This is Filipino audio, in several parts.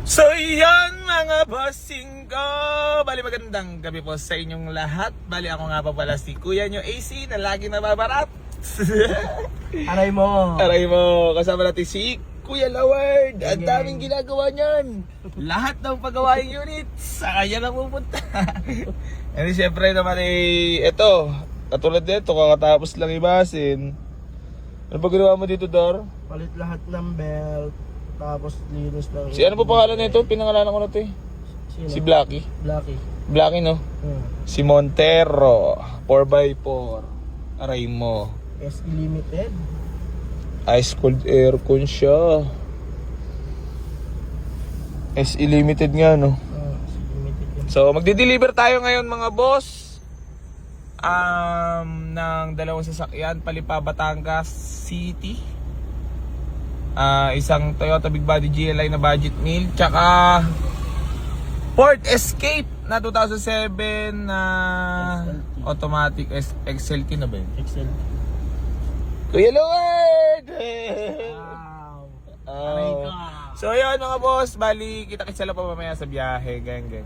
So yan mga bossing ko, bali magandang gabi po sa inyong lahat. Bali ako nga pa pala si Kuya nyo AC na lagi nababarat. Aray mo. Aray mo, kasama natin si Kuya Laward. Ang daming ginagawa niyan. Lahat ng paggawaing units sa kanya na pupunta. And syempre naman ito, katulad nito, kakatapos lang ibasin. Ano ba ginawa mo dito, Dor? Palit lahat ng belt. Tapos linis ng... Si ano po pangalan nito? Pinangalanan ko na ito eh. Sino? Si Blacky. Blacky no? Si Montero 4x4. Aray mo. SE Limited. Ice cold aircon siya. SE Limited nga no. SE Limited yun. So magdi-deliver tayo ngayon mga boss ng dalawang sasakyan Palipa Batangas City. Isang Toyota Big Body GLI na budget meal, tsaka Ford Escape na 2007 na automatic XLT na ba yun? XL. Kuya Lord! Wow. Aray ka. So yun mga boss, bali kita-kitsa lang pa mamaya sa biyahe, gang.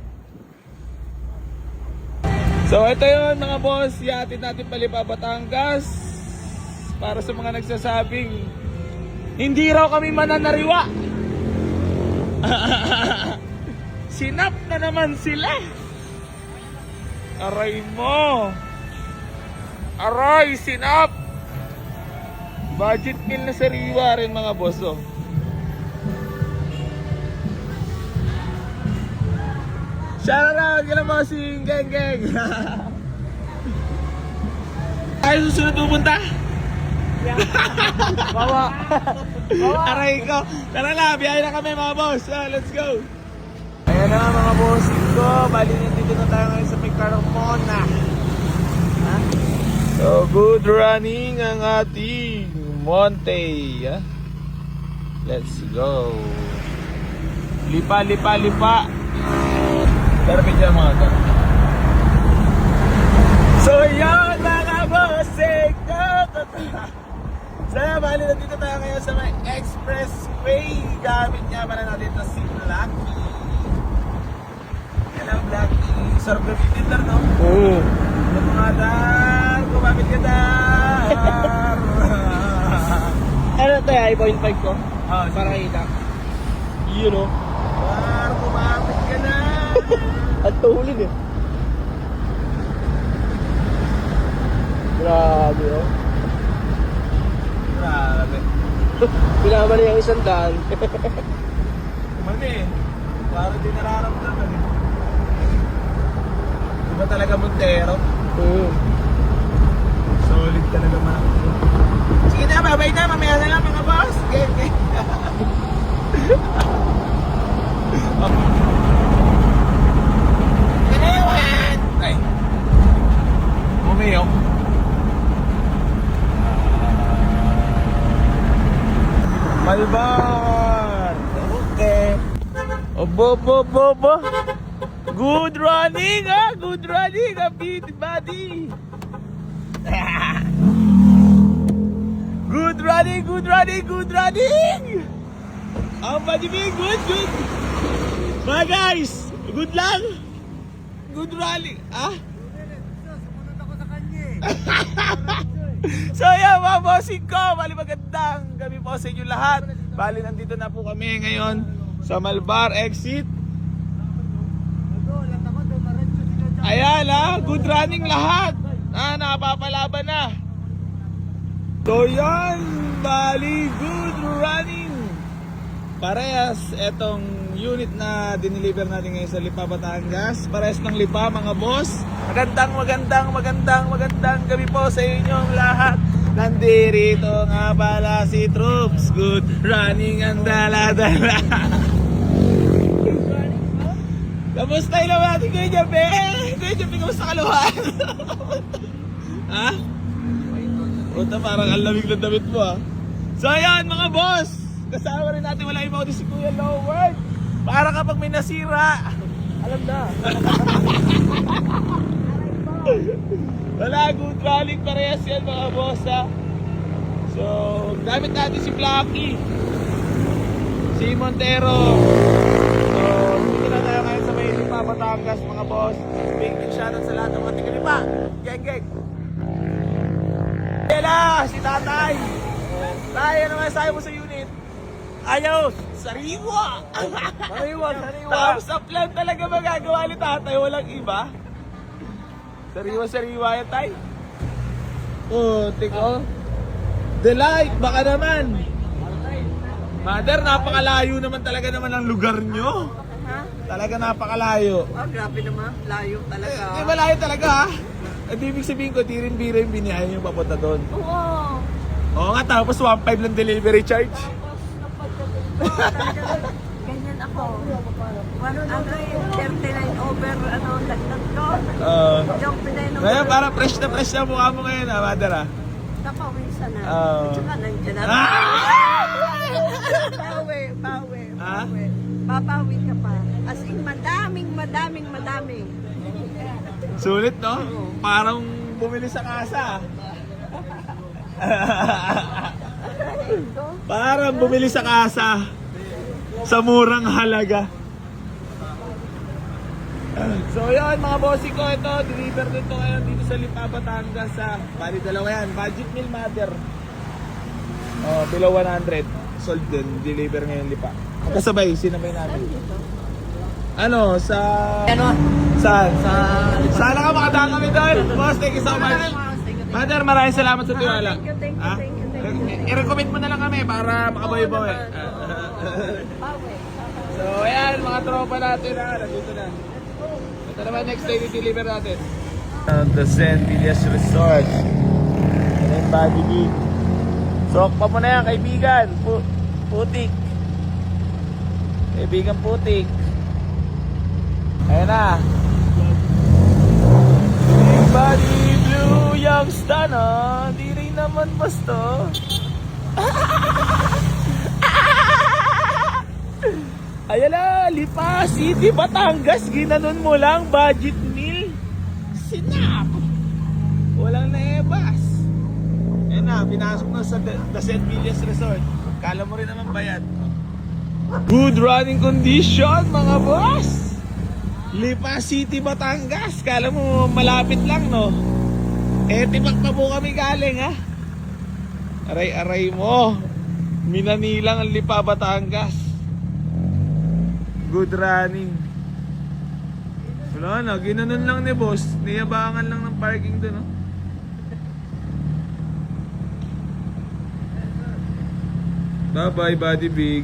So ito yun mga boss, ihatid natin Palipa Batangas. Para sa mga nagsasabing hindi raw kami mananariwa. Sinap na naman sila. Aray mo. Aray, sinap. Budget meal na sariwa rin mga boss oh. Shout out kila bossing, gang. Tayo susunod pupunta. Bawa. Aray ko. Tara na, biyahe na kami mga boss. Let's go. Ayan na mga boss ko. Bali nandito na tayo ngayon sa may Carmona. So good running ang ating Monte. Let's go. Lipa. Tara picture mga to. So yan mga boss ko. Sana bali nandito tayo ngayon sa may expressway. Gamit niya pala natin ito si Blacky. Hello Blacky. Sarap na tinder no? Oo. Ito mga dar. Kumapit ka dar. Ano ito ya? 5.5 ko? Oh, Para kita. Yun o. Dar, kumapit ka na. At tuhulid eh. Grabe oh. Grabe. Pinamali ang 100. Mali. Parang di nararamdaman eh. Diba talaga Montero? Solid talaga man. Sige na, babay na. Mamaya na lang mga boss. Okay. Kanayawan! Ay. Bumiyok. Malbar! Okay. Obo. Good running beat buddy. Good running. Ang body me, good. Mga guys, good lang. Good running. Sumunod ako sa kanya eh. So yan mga bossing ko, bali magandang gabi po sa inyo lahat. Bali nandito na po kami ngayon sa Malbar exit. Ayan good running lahat. Napapalaban na. So yan, bali good running. Parehas etong unit na dineliver natin ngayon sa Lipa Batangas. Parehas ng Lipa mga boss. Magandang gabi po sa inyong lahat. Nandito nga pala si Troops. Good running ang dala-dala. Kamusta ilaw natin Kuya Jabe? Kuya Jabe, kamusta kaluhan? Ha? Puta, parang ang lamig ng damit mo ha. So ayan mga boss, kasama rin natin wala iba si Kuya Loward. Para kapag may nasira, alam na. Wala, good running parehas yan mga boss ha. So, gamit natin si Blacky, si Montero. So, shoutout sa lahat ng mga tigalipa. Geng, geng. Yela, si tatay. Tay, ano masasabi mo sa unit? Ayos, sariwa. Sariwa, sariwa. Tapos up lang talaga magagawa ni tatay, walang iba. Sariwa-sariwa yan, tay. Oh, tiko. Delight, baka naman. Mother, napakalayo naman talaga naman ang lugar nyo. Ha? Talaga napakalayo. Oh, grabe naman. Layo talaga. Eh, malayo talaga ha. At ibig sabihin ko, tirin-bira yung biniyahin yung papunta doon. Oo. Oo nga, tapos 1.5 lang delivery charge. Ganyan ako. Ano yung 39 over, dagdag ko. Joke na yun. Ngayon, parang fresh na mukha mo ngayon ha, mother ha. Napawisan na. Oo. At saka nandiyan na. Bawi. Ha? Papawi ka pa. As in, madaming. Sulit no? Parang bumili sa kasa. Parang bumili sa kasa. Sa murang halaga. So yun mga bossing ko, ito deliver nito ngayon dito sa Lipa, Batangas sa bali dalawa yan, budget meal mother. Oh, below 100 sold din, deliver ngayon Lipa. Magkasabay, sinabay namin. Ano, sa... Ano? Saan? Sana ka makadaan kami doon. Boss, thank you so much. Mother, maraming salamat sa tiwala. Thank you. Ha? I-recommend mo na lang kami para makabawi-bawi. Bawi. So, ayan, mga tropa natin na. Nandito na. Ito naman next day deliver natin. The San Villas Resort. Ayan, body beat. Sok pa mo na yan, kaibigan. Putik. Kaibigan putik. Ayan na. Big body blue youngster na. Di rin naman basto. Ayan na, Lipa City, Batangas. Ginanon mo lang, budget meal. Sinap. Walang naebas. Ayan na, pinasok na sa The St. Villas Resort. Kala mo rin naman bayad. Good running condition, mga boss. Lipa City, Batangas. Kala mo malapit lang, no? Eh, tibak pa po kami galing, ha? Aray-aray mo. Minanilang ang Lipa, Batangas. Good running. Wala na, ginanon lang ni boss. Niyabangan lang ng parking doon, no? Bye-bye, body big.